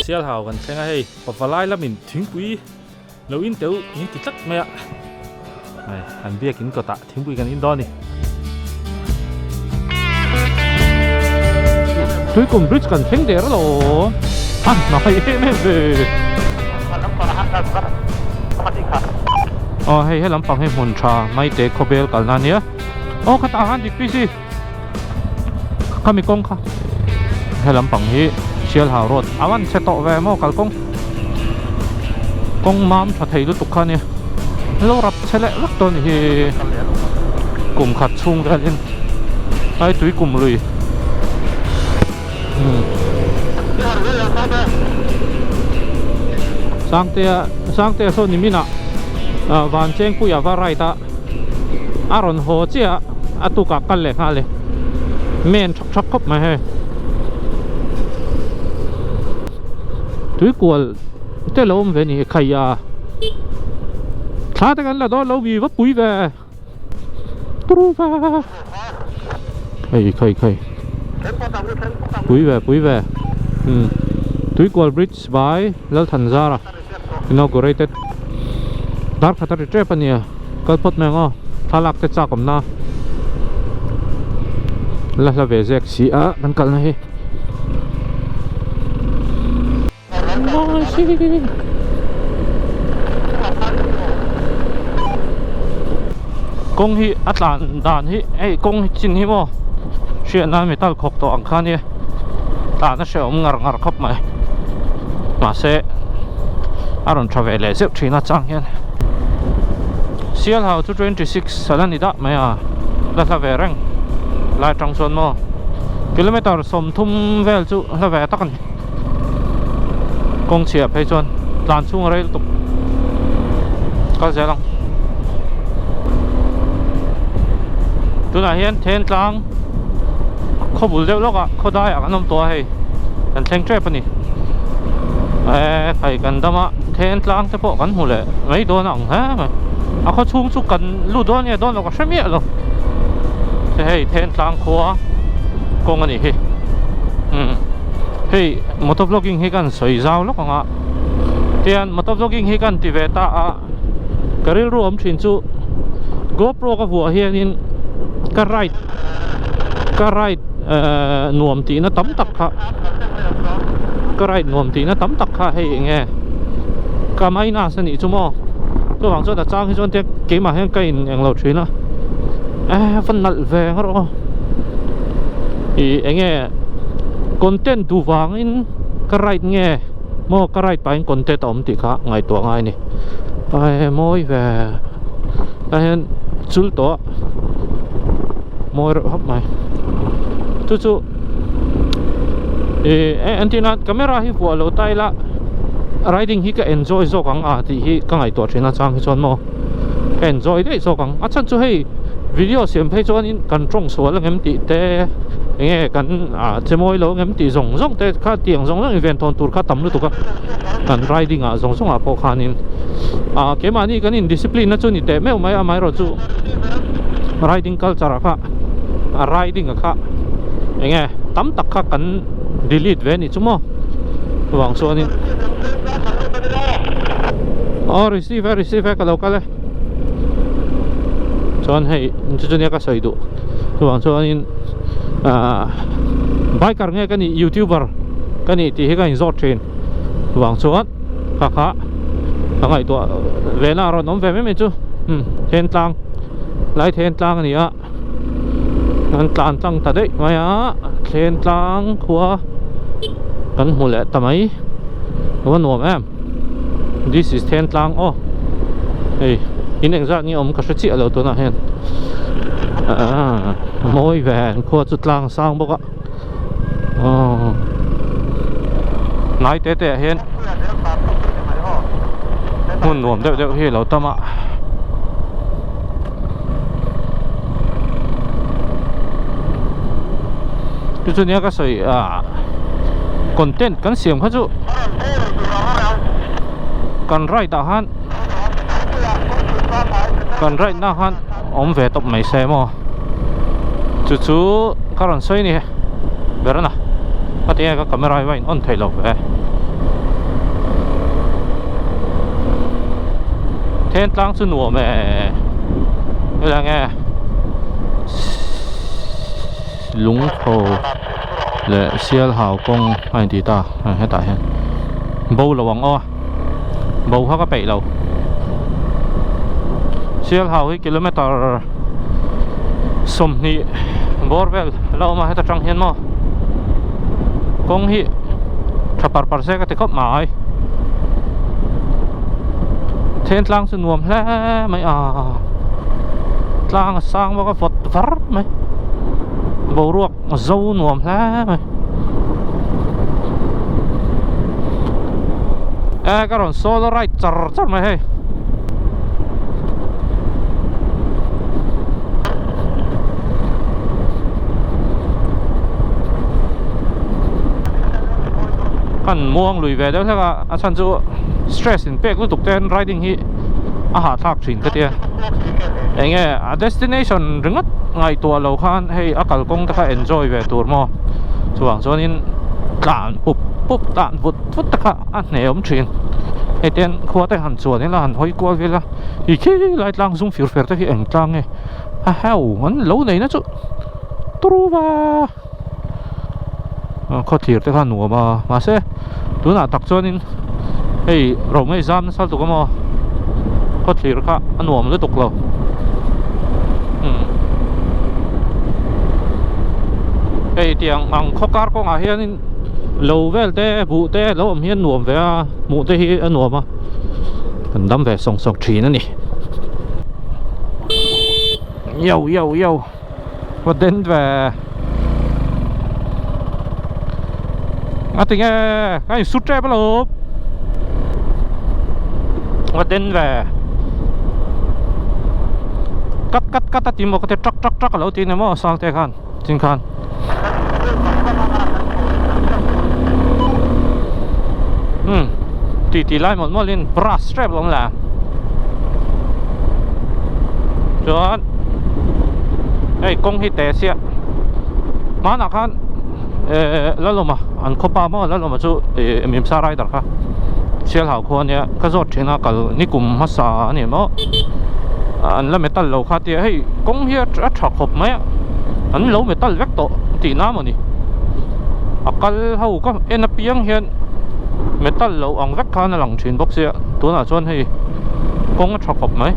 Xiao hào gần xem hay và vào lai là mình thính quý lâu in tiểu những cái chất mẹ này anh biết kín có tạ thính quý gần in đó nè cuối cùng bridge gần thính để đó rồi anh nói em về hay lắm bằng hay hồn trà mấy để có bel cả nan nhé cái tạ han đi phi kami công kha hay lắm bằng hi Xiao hào rồi awan sẽ tọ về mau cả công mam cho thấy lúc tục khan nè lâu rập sẽ lại lắc tôn thì cùng khát chung ra lên ai túi cùng lùi sang tia số nimin à van cheng puya varai ta aron ho chia atu ka kal le khale men chok khop ma he túi cuộn thế lâu về nhỉ khay à thà thế là đó lâu vì vấp bụi về tru về khay bụi về túi cuộn bridge by lâu thành ra rồi inaugurated dark khatar trip anh nhỉ cái pot này ngó thà lạc tết cha cầm na là về dẹp xí á đang cần này công hi Atlan đàn hi công chính hi mo chuyện này metal khóc to ang khan hi ta nó sẽ ngar khóc mày mà sẽ aron travel le zep thina chang hian Xiao hào 226 salan ida mày à la về rang la trong xuân mo kilometer som thum vel chu la về tắc anh công chia phải chọn làm chung ở đây tục có dễ lắm tôi là hiện thiên lang khó bùn rêu lóc à khó đai à cái nông tua hay cần thanh trép này phải cần đâm á thiên lang cái bộ gắn hồ lệ mấy đôi nặng hả mà khó chung chút cần lưu đôi này đôi là có xem miệng rồi thế hay thiên lang khó công anh này hey motovlogging hi kan soi zau lok anga tian motovlogging hi kan ti ve ta a karil ru om thin chu GoPro ka vua hian in ka right nuam ti na tam tak kha ka right nuam ti na tam tak kha hei nge ka mai na sani chu mo to wang chu da chang hi chon te ke ma hen ka in ang lo thina fan nal ve ngaro nge content du vang in karait nghe mo karait pa in content om ti kha ngai to ngai ni ai moi về ai chul to moi hop mai chu antenna camera hi fu lo tai la riding hi ka enjoy zo kang a ti hi ka ngai to thina chang hi chon mo enjoy dei zo kang a chan chu hei video siam phei chon in kan trong so la ngem ti te nghe cần chế môi lâu ngắm tí rong rong thế khá tiếng rong rong event thôn tour khá tầm luôn tụi cả cần riding rong rong phố khan in cái mà ní cái in discipline nó cho ní té mấy mai rồi chú riding culture khá riding khá nghe tắm tắc khá cần delete về ní chú mò vàng số ní receive cái đâu cái này cho nên hay cho nên cái sợi đủ vàng số ní biker nghe cái này YouTuber cái này thì cái resort train vàng chuột khá thằng này tụi về nào rồi nó về mấy mình chứ thiên tang lại thiên tang này á thiên tang tăng thật đấy mày á thiên tang khua cần hồ lệ tầm ấy đúng không em this is thiên tang hey in ảnh ra như ông có sự ở đâu hen môi về khua chút lang sang bốc ạ nói tệ hen muốn nuông đều hi lâu tâm ạ chú nhớ cái sợi content kan xiêm khá chú kan rai ta han kan rai na han om về tập mấy xe mà chú karon soi ni berana patia ka camera vai on thai lo ve 天当是我们cái là nghe lũng hồ lệ siêu hào công hay gì ta hay tại hen bầu là bằng o bầu hóa cái bể lầu siêu hào cái km sum ni borvel lâu mà hay ta trăng hen mo công hi chapar parse cái tích mãi thiên lang sự nuông lẽ mấy lang sang vào cái vật vár mấy bầu ruột dâu nuông lẽ mấy cái còn solo ride char char mấy hay kan muang lui về đó là chân chú stress in pek lúc tên riding hi hạ thác chuyển cái tia anh nghe destination rừng ngay tua lâu khan hay akal công ta enjoy về tour mo chuang cho nên đạn bụp đạn vụt ta anh này ông chuyển cái tên khoa tay hẳn chuột nên là hẳn hoi qua về là thì khi lại lang zoom phiêu tới khi ảnh trang nghe heo hắn lâu này nó chú tru va có thiệt tới khăn nùa mà sẽ tôi là đặc cho nên hey rồi mấy giam sao tụi mà có thiệt cả anh nùa mới tục lâu hey tiếng bằng khó cắt có ngài hiện lâu về thế vụ thế lâu ông hiện nùa về mụ thế hi anh nùa mà cần đâm về sòng chỉ nữa nè yo và đến về tiếng cái sút tre bắt đầu và đến về cắt tìm một cái trắc ở lâu tin này mà sang thế khan chính khan tỉ lại một lên brass strap luôn là cho ấy công hi tệ xịa mà nào khan lalu mah an khopa ma lalu mah chu mim sa rider kha sial hau kho ania ka zot thina kal nikum masa ani mo an la metal lo kha ti hei kong hi a thak khop mai an lo metal vek to ti na mo ni akal hau ka en piang hian metal lo ang vek kha na lang thin bok sia tu na chuan hei kong a thak khop mai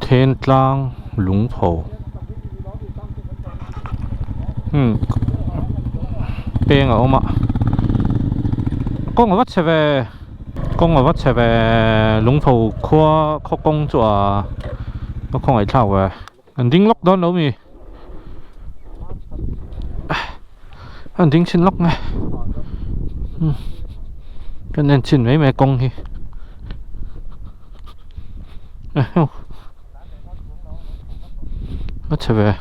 thiên lang lũng hồ bên ở mà con ở vắt xe về lũng hồ khoa khó công chùa nó không phải thảo về anh đinh lóc đó đâu mi anh đinh xin lóc này cái nên xin mấy mẹ công thì bắt xe về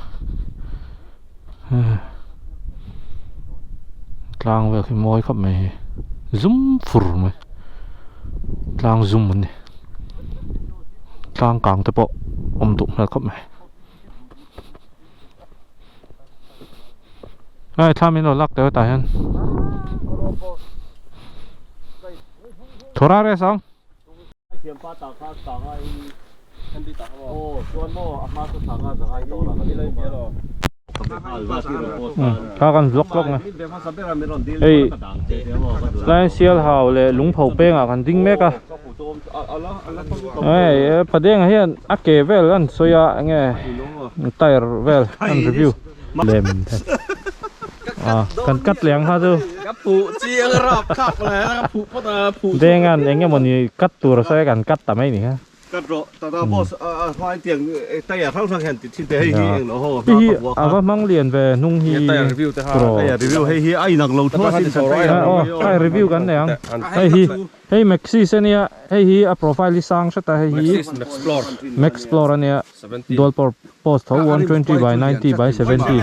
lang về cái môi khắp mày zoom phur mày lang zoom mình lang càng tới bộ tụng là khắp mày ai tham mình nó lắc tới tài hơn thua ra đấy xong kan vlog này. Hey, lai sial hào le lũng phầu beng à kan ding mek à. Hey, padeng hian ake vel an soya nge tire vel an review. Lem kan cắt leng ha chu. Cắt phụ chiang rập khắp này, cắt phụ bắt phụ. Deng an enge moni cắt tur sai kan cắt ta mai ni ha. Cắt rồi, tao boss hoa tiếng tay à thang hẹn tin thế hi nó hồ. Hi à mang liền về nung hi. Tay review thế ha. Tay review hi ai nặng lâu thôi xin sorry. Tay review kan này ang. Hey Maxi senia hi a profile sang sa ta hi Maxplore ania dual post 120 by 90 by 70.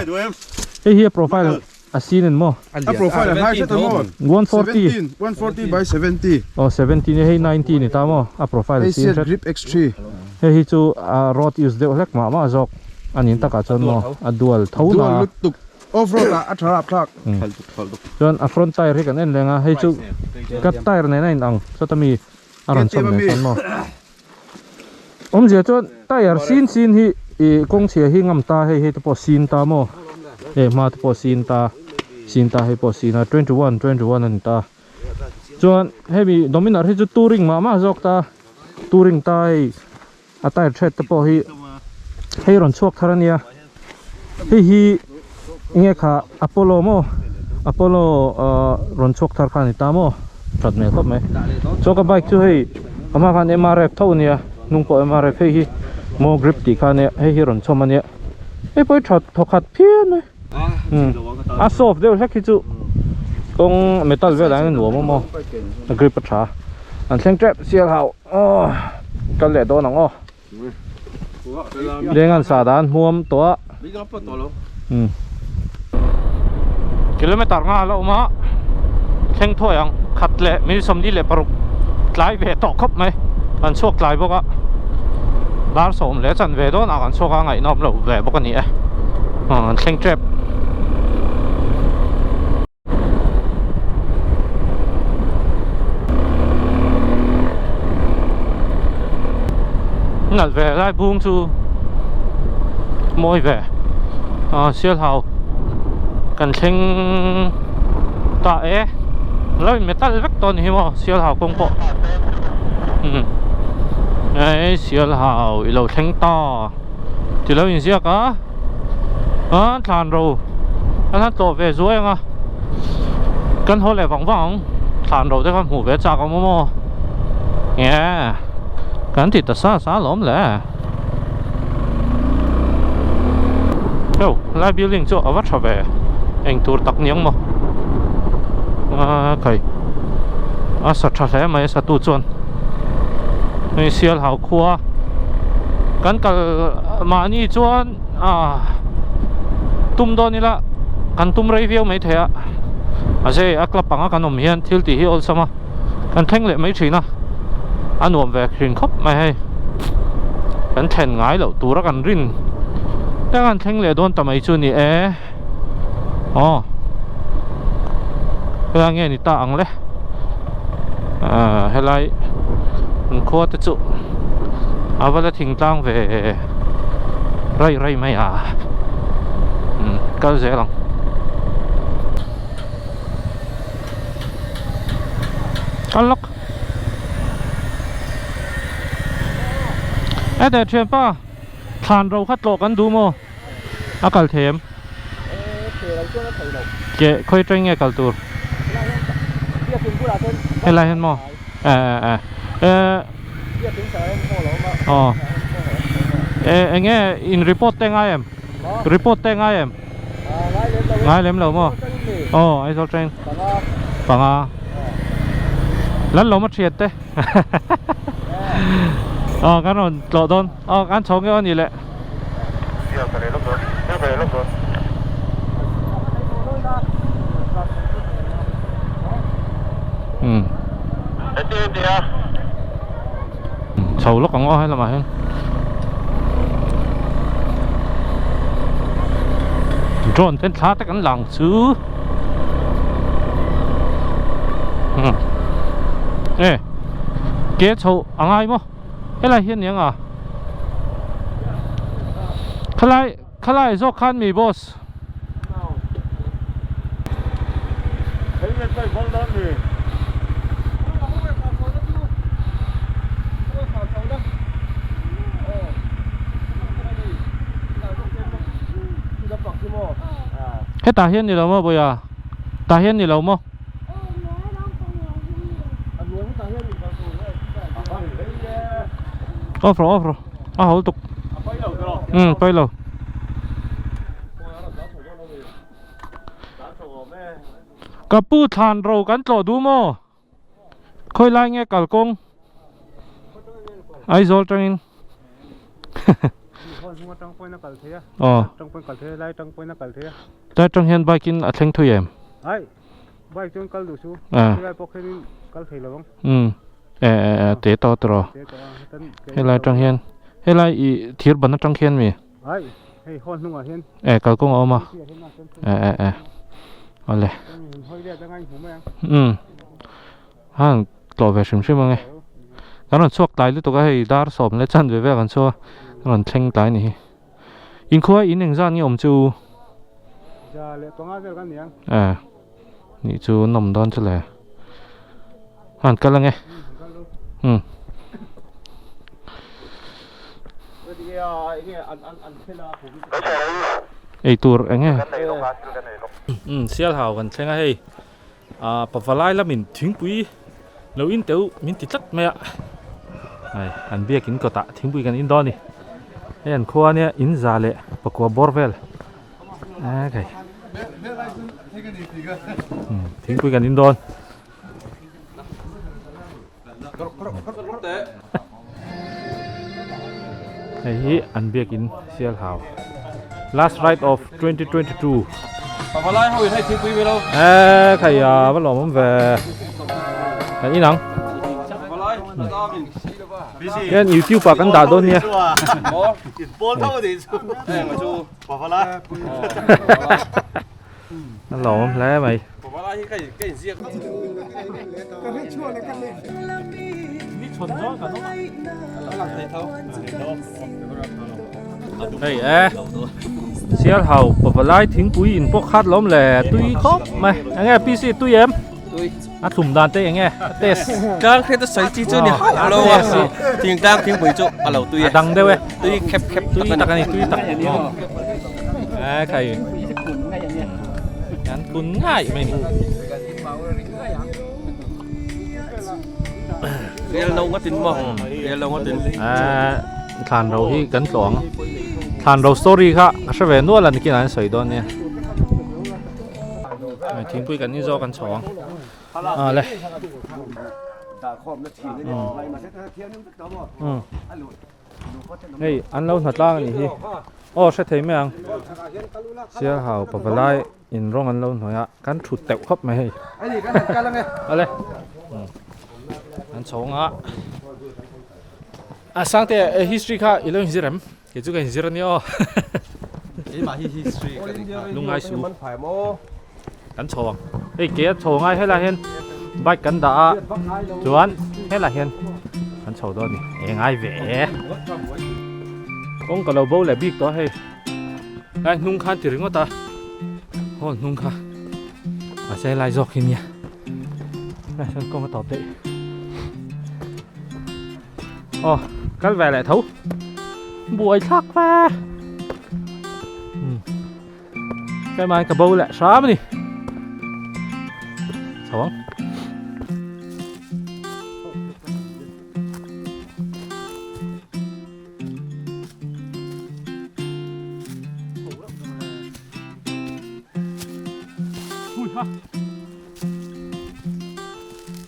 Hi profile a scene mo. A profile high set mo. 140 by 70. Oh 70 ni hey 90 ni ta mo a profile scene grip X3. Hey hi chu rod use de lek ma jok anh nhìn ta cả chân mò dual thấu Dua na lut tuk. Off-road là atharap thak. Khal tuk. chân front tire thì cái nên là hay chú cắt tire này này nằng cho ta mi anh chọn này chân mò ông giờ chân tire xin hi công chia hi ngầm ta hay ta bỏ xin ta mò mà ta bỏ xin ta hay bỏ xin 21 anh ta chân hay bị domin ở hay chú touring mà dọc ta touring ta tire tread ta bỏ hay run chuộc thằng này hi nghe khá Apollo run chuộc thằng này ta mò thật mẹ tốt mày cho cái bike chú hay mà khán MRF thâu nè nung po MRF hay mo grip tí khán nè hay run cho mà nè ấy bơi thật thọc hạt phiền này soft đều chắc chú công metal về lại nổ mò grip bắt trả anh xem trap siêu hảo cái lẽ đó nóng để ngăn xả đàn muam toa km nga lo ma theng thoi ang khat le mi som di le paruk tlai ve to khop mai an chok tlai boka dar som le chan ve do na kan choka ngai nom lo ve boka ni theng trap ngal về lại buông chu môi về siêu hào cần sinh tại lấy metal vắt ton hi mo siêu hào công bộ ấy siêu hào ilo sinh to thì lấy mình siêu cả thàn rồi anh tổ về rồi à cần hồi lại vắng thàn rồi để con hủ về cha con mo nghe cái thì ta xa lắm lẽ đâu lại building cho ở vắt về anh tour tắc nhang mà cái sát thế mà sát tu chọn anh siêu hào khua cái mà ni chọn tum đó ni là cái tum review mấy thế à sẽ ác lập bằng cái nôm hiền thiếu tí hiểu sao mà cái thanh lệ mấy chuyện à anh nuông về khinh khóc mày hay anh thèn ngái lẩu tu ra anh rin đang anh thanh lệ đón tầm ấy chưa nhỉ cái nghe ni ta ăn đấy hay lại anh khoa tự chịu vậy là thỉnh tang về ray mày cái dễ lắm ăn lóc để chuyện pa thàn rau khát lọกันดูมั้งกัลเทมเก๋ค่อยจังเงี้ยกัลตูให้ไรเห็นมั้งเงี้ยin report แต่งไงreport แต่งไงไงเล่มเหล่ามั้งไอ้โซเทนปังแล้วเรามาเชียดเต้cái nó lọ đôn cái chó cái gì lệ sầu lúc còn ngon hay là mà hơn tròn tên khá tất cả làng xứ ê kế sầu ăn ai mà cái này hiện những cái này do khăn mì boss cái ta hiện gì đâu mà bây giờ ta hiện gì đâu mà off hậu tục bay lâu cặp pu thàn rồi cắn trò đu mò khơi lại nghe cả công ai rồi trăng tại trong hiện bay kinh ở thành thuê em bay trong cal đủ số bay pocket cal thấy là không tế to hay là trong hiện hay là thiệt bắn trong hiện mi Hey, hôn luôn à hiên. Cái cũng ôm mà ở đây Hơi đẹp cho anh cũng hàng tổ về xem nghe cái nó suộc tay lúc tôi cái đá sọp lấy chân về cái xua nó thanh tay này in khóa in hình ra như ông chúนี่จูนมดอนเฉลยหันกันละไงไอตัวไอ้เงี้ยเสียหาวกันใช่ไหมเฮ้ปะฟลายแล้วมินทิ้งปุยเราอินเตียวมินติดลัดไหมอ่ะอันเบียกินก็ตะทิ้งปุยกันอินดอนนี่ไอ้อันขวาเนี่ยอินซาเล่ปะกัวบอร์เวลโอเคทิ้งปุยกันอินดอนไอ้ฮีอันเบียกินเสียหาว last ride of 2022ปะฟลายเขาอยู่ให้ทิ้งปุยไปแล้วใครว่าหล่อมันvề cái gì nắng cái YouTube và căn đảo đôn nha bốn thâu thì mà chú pะฟลายnó lòมันlẽ màyปะฟลายcái gì riêng đây xe hầu bờ lái thính quý in bốc khát lắm lẻ tuy khóc mày anh nghe PC tuy em thùng đàn tê anh nghe test cái khi tôi xây chi chưa nhỉ alo tiếng đang tiếng bưởi chỗ alo tuy đằng đâu ấy tuy khép tuy tắc cái này tuy tắc cái ngắn cúnง่ายmình cái lâu có tính mỏng cái lâu có tính thàn đầu thì cấn lỏng thàn đầu story khác sẽ về nuốt lần kia là sợi đòn nhaทิ้งปุ้ยกันนี่รอกันสองเลยเฮ้ยอันเราหนัดล่างนี่ที่อ๋อใช่ไหมยังเสียหาวปะปะไลอินร้องอันเราหน่อยอะกันฉุดเตะครบไหมเฮ้ยอะไรอันสองsangแต่ history ค่ะอีเรื่อง history มั้งเกี่ยวกับ history นี่อ๋อมา history ลุงไงสูกันชงไอ้เกียร์ชงไงให้ละเห็นใบกันด่าจวนให้ละเห็นกันชงตัวนี้เองไอ้แหวองกับเราโบเลยบิ๊กตัวให้ไอ้นุ่งคันถึงก็ตาโอ้นุ่งคันมาใช้ลายจอกที่นี่ไอ้ฉันก็มาตอบได้อ๋อกันแหวแหละทุบวยชักแหวcái mai cà bâu lại xóa đi xuống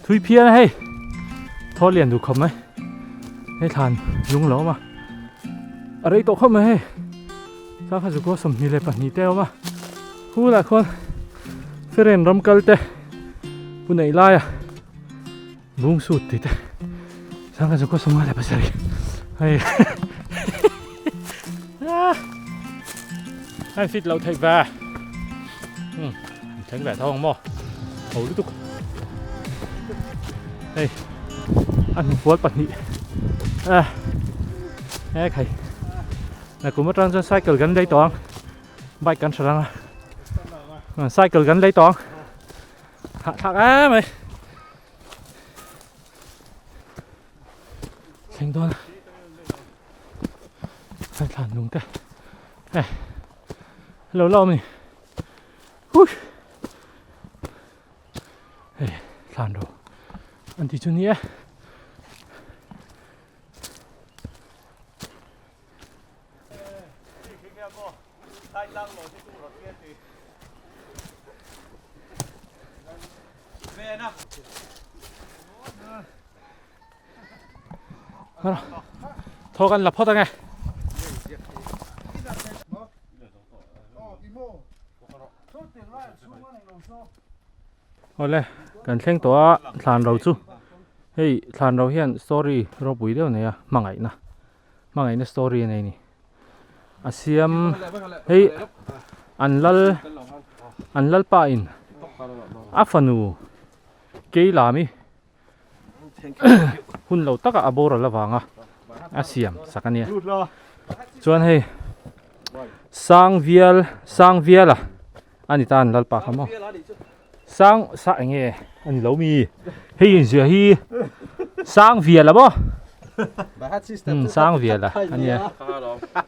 thui pia này hey thôi liền được không ấy hey thàn lúng lỗ mà ở đây tổ không mà hey sao phải có sầm như này phải nhị teo mà hu là con phải rèn râm cල් te bu này lai à buông sụt thì te sao phải có sầm lại bây giờ hay hay fit lâu thay va thấy vẻ thong mò hầu tiếp tục đây ăn cuốn bật nhị cái này là cũng mất trang cho cycle gần đây toàn bikeกันsang cycle gần đây toàn hạ thạc á mày thành toàn phải thản đúng thế này lâu lâu mình thản đồ anh thì chưa nhé thôiกันหลับพ่อตั้งไงเอาเลยกันเช่งตัวทานเราจูเฮ้ยทานเราเห็นสตอรี่เราปุ๋ยเดียวเนี่ยมาไงนะมาไงเนี่ยสตอรี่ไหนนี่ อาเซียมเฮ้ยอันลัลปาอินอัฟนูเกยลามิหุ่นเราตักอาโบระละวางอ่ะอาเซียมสักอันเนี้ยส่วนเฮ้ยสร้างเวียล่ะอันนี้ตานลัลปาขโมสร้างเงี้ยอันนี้เรามีเฮ้ยเสียฮีสร้างเวียล่ะบ่สร้างเวียล่ะอันเนี้ย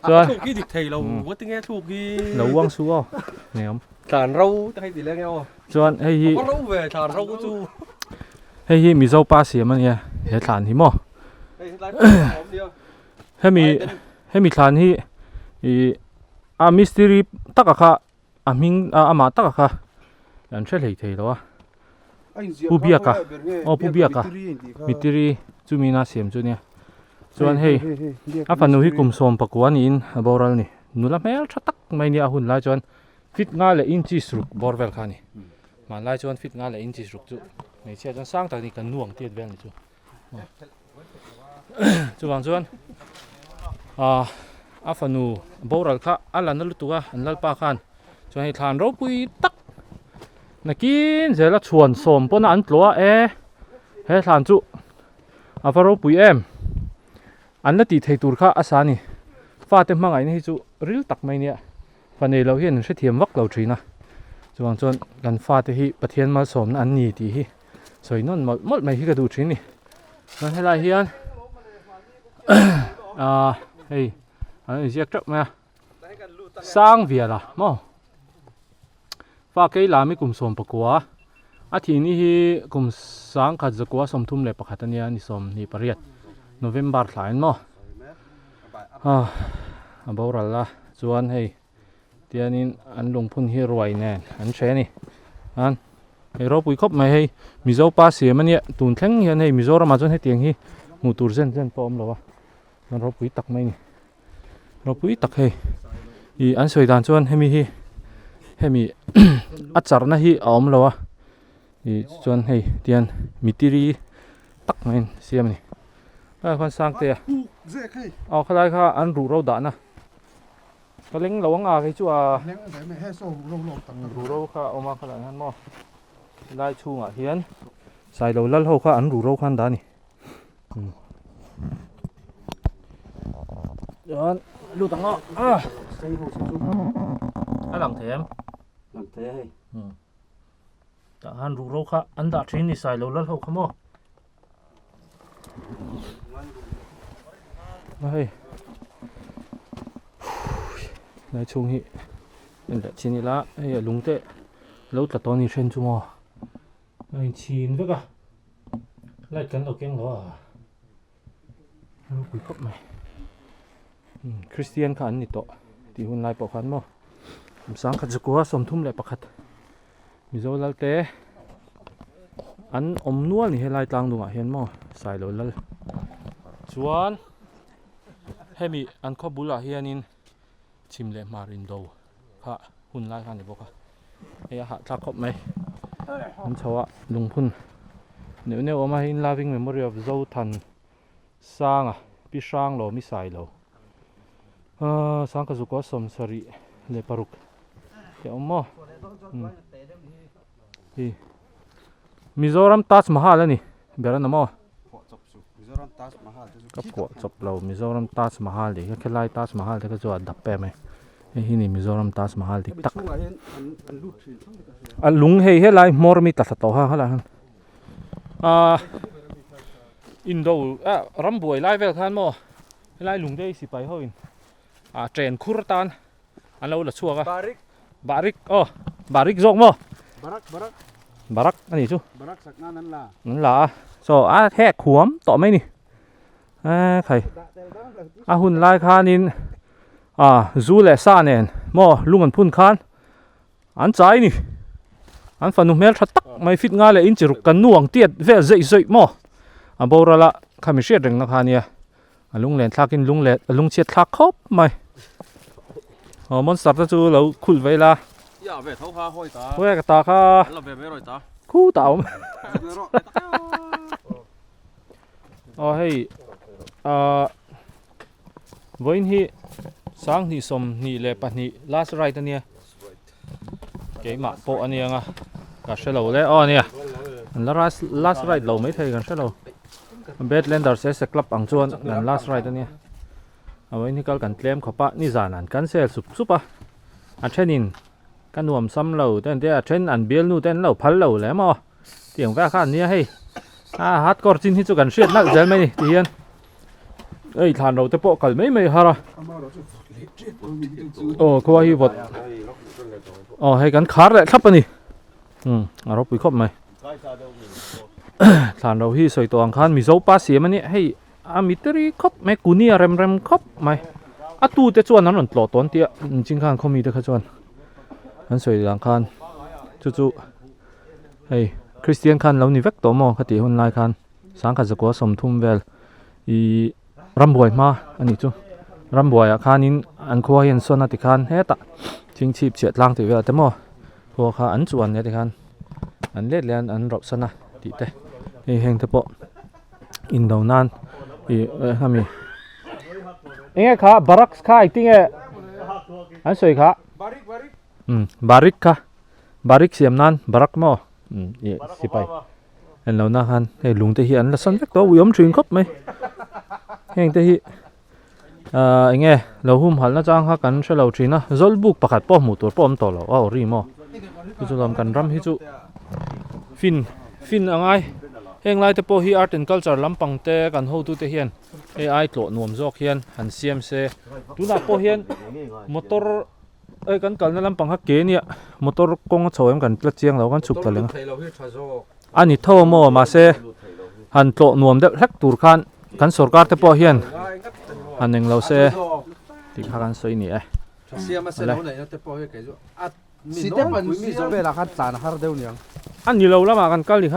ส่วน ถูกกี่ดิกไทยเราว่าตั้งแง่ถูกกี่ เราว่างสู้อ่ะเนี่ยครับ ฐานเราให้ตีเลี้ยงเอา ส่วนเฮ้ย เพราะเราเวฐานเราก็จู เฮ้ยมีเจ้าป้าเสียมันเนี่ยเห็ดฐานที่หม้อ เฮ้ยไล่ผมเดียว ให้มีฐานที่มิสตรีตักค่ะมาตักค่ะอันเช่นเหตุแล้ววะมิตรีจูมีนาเสียมจูเนี่ยส่วนเฮ้ยฟันนูฮิกุมสมปกวนอินบอรัลนี่นูละแม่ชัดตักไม่เนี่ยหุ่นไล่จวนฟิตงาเลยอินจีสรุกบอร์เวลขานี่มาไล่จวนฟิตงาเลยอินจีสรุกจูไม่ใช่จนสร้างแต่นี่กันน่วงเตียดเวลนี่จูจูบางส่วนฟันนูบอรัลค่ะอัลลันนั่นลุตัวอันลัลปาขันจวนให้ทานเราปุยตักนักกินเสร็จแล้วชวนสมปนอันตัวให้ทานจูฟาโรปุยอันนั้นตีไทยตูร์ข้าอาสานี่ฟ้าเต็มมังไงนี่จูริลตักไม่เนี่ยฟันเอเราเห็นเสียเทียมวักเราจีนะจวนจนกันฟ้าที่ฮีประเทศมาสมอันนี้ที่ฮีสวยนั่นหมดไม่ฮีกระดูจีนี่นั่นให้ไรเฮียนเฮ้ยอันนี้เรียกจับมาสร้างเวียล่ะมั้งฟ้าเกยลาไม่กลุ่มสมปกัวอาทิตย์นี้ฮีกลุ่มสร้างขัดจะกัวสมทุ่มเลยปะขัดเนี่ยนี่สมนี่ปริยัติโนเวมบาร์หลายมั้งบ่าวรัลละจวนให้เดี๋ยวนี้อันลงพุ่นให้รวยแน่อันเช่นนี่อันให้เราปุยครบไหมให้มิโซป้าเสียมันเนี่ยตุนแข็งยันให้มิโซรามาจนให้เตียงให้หมู่ตูร์เส้นปอมหรอวะมันเราปุยตักไหมนี่เราปุยตักให้อีอันสวยด่านจวนให้มีอัดจารนะให้ออมหรอวะอีจวนให้เตียนมิตรีตักไหมเสียมันนี่คนสร้างเตียเอาขนาดข้าอันรูเราด่านะก็เล้งเราว่าไงชัวรูเราข้าเอามาขนาดนั้นมั้งได้ชูอ่ะเฮียนใส่เราแล้วข้าอันรูเราขันด่านี่เดี๋ยวลูกตังอ่ะหลังเทียมแต่อันรูเราข้าอันด่าทรีนี่ใส่เราแล้วข้ามั้งเฮ้ยนายชงฮีเป็นแบบชินิละเฮ้ยลุงเตะแล้วแต่ตอนนี้เทรนจูมั้งไอ้ชีนด้วยกันไล่กันเอาเก่งเหรอเราคุยกับไหมคริสเตียนขันนี่โตที่หุ่นไล่ปอกขันมั้งผมสั่งขัดสกัวสมทุ่มเลยปอกขัดมิโซลัลเตะอันอมนวลนี่ให้ไล่กลางดวงเห็นมั้งใส่เลยลัลชวนให้มีอันขบุลาเฮียนินชิมเลมารินโดค่ะหุ่นไล่ขันนี่บอกค่ะเฮียหาทักครบไหมอันชาวลุงพุ่นเนี่ยว่ามาหินลาวิ่งเมมโมรีออฟโซทันสร้างพี่สร้างเราไม่ใส่เราสร้างกระสุกสมสรีเลปารุกเดี๋ยวมั้งมิโซรัมตัสมาฮาแล้วนี่เบรนน่ะมั้งก็ปวดจบเรามิโซรัมตัสมาฮาเลยแค่ไล่ตัสมาฮาเลยก็จะดับไปไหมไอ้ที่นี่มิโซรัมตัสมาฮาเลยตักลุงเฮ้ยไล่มอร์มีตัดต่อฮะฮะล่ะอินโดรัมบวยไล่เวลคันมั้งไล่ลุงได้สิไปเขาอินเทรนคูร์ตันอันเราละชัวร์กันบาริกจงมั้งบารักอันนี้ชูบารักสักนั่นล่ะแทกขวมต่อไหมนี่ใครหุ่นไล่คานินจูเล่ซาเนนมั้งลุงอันพุ่นคานอันใจนี่อันฝันนุ่มเมลชัดตักไม่ฟิตงานเลยอินจิรุกันน่วงเตียดเวะใจมั้งบอกเราละข้าไม่เชื่อเรื่องนักฮานี่ลุงเล่นทักินลุงเชียดทักครบไหมมันสัตว์จะจูเราคุยไว้ละอย่าเวทเท้าข้าห้อยตา เว้ยกตาข้าเราเวทไม่รอยตาคู่เต่าเฮ้ยวันนี้ sáng ni som ni le pa ni last right ania cái mạ bộ anh em à cả xe lầu đấy ô nè last right lầu mấy thầy cả xe lầu Bedlander sẽ club bằng chuan gần last right ania à với ni cần claim khó pa ni giàn ăn cần xe sụp à anh trên kan nuam sam lo ten te then an bial nu ten lo phal lo le mo tiang va khan nia hei hardcore chin hi chu kan hriat nak zel mai ni ti hian ei than ro te po kal mai hara ko hi vot hei kan khar le thlap ani aro pui khop mai than ro hi soi tong khan mi zo pa siam ani hei mitri khop me kunia rem khop mai tu te chuan an ron tlo ton tia jing khan khomi te kha chuan anh soi lang khan chu hey Christian khan lo ni vek to mo khati hun lai khan sang kha zakwa som thum vel I ramboy ma ani chu ramboy khan in an kho hian sona ti khan he ta ching chip chet lang ti ve te mo kho kha an chuan ne ti khan an let len an rop sana ti te he heng te po in do nan hami enge kha barracks kha I think an soi kha barik siam nan barak mo sipai en lo na han he lung te hi an la san vek to wiom tring khop mai heng te hi enge lo hum hal na chang ha kan shelo thina zol buk pakhat po mu tur pom to lo aw ri mo chu lam kan ram hi chu fin angai heng lai te po hi art and culture lampang te kan ho tu te hian ai tlo nuam jok hian han siam se tu na po hian motor kan kalna lampang ha ke nia motor kong chhoem kan tla chiang lo kan chuk ta lenga ani tho mo ma se han tlo nuam de hlek tur khan kan sarkar te po hian aneng lo se ti kha kan soi ni siam ma se lo nei te po he ke jo si te pan si zo ve la khat tan har deu niang ani lo lama kan kal ni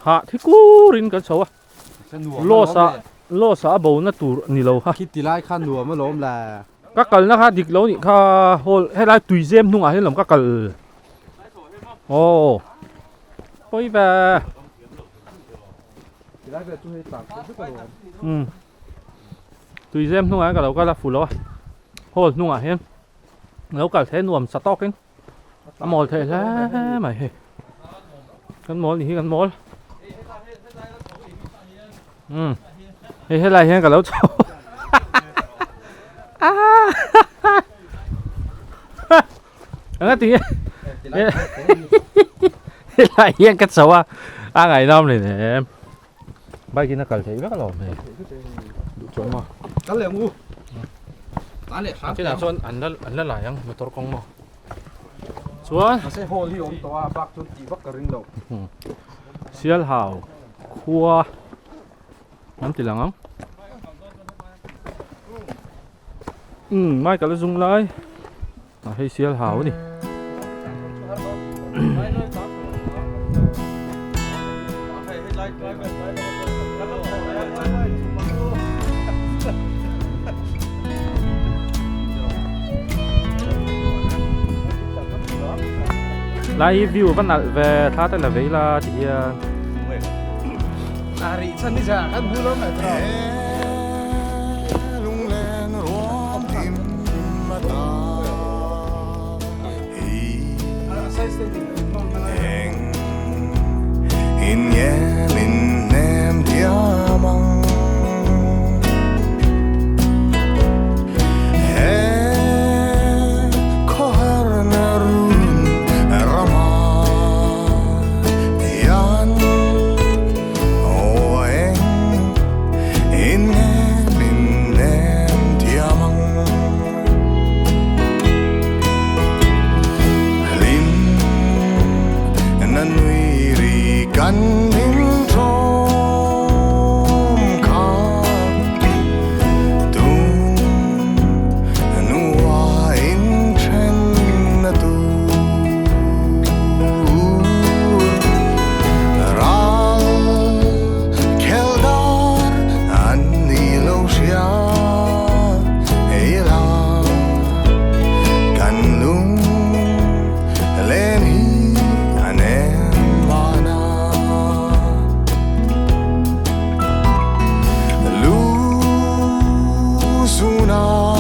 ha thi ku rin kan chowa lo sa bo na tur ni lo ha ki tilai khan nuam ma lom la các cල් na kha dik lo ni kha hol he lai tui jem nunga he lom các cl oi ba tilai ve tu he ta tui jem nunga ka lo ka la fu lo hol nunga hen lo ka the nuam stock hen amol the la mai he kan mol ni kan mol he lai hen ka lo chau anh tí lại yên cách xấu ngày năm này nè em bay kia nó cần thấy rất là lòm này đủ chuẩn mà cái lẹ ngu cái lẹ khác cái nào xuân anh nó lại ăn một tô con mà xuân nó sẽ hồ hi ông to bác chút chỉ bắc cái ring đầu xiên hào cua nắm chỉ là ngắm mai cả nó dùng lại hay xiên hào đi live view vẫn là về thác tên là vậy là thì ri chân đi ra ăn bún lắm này in nhẹ mình em dia mong no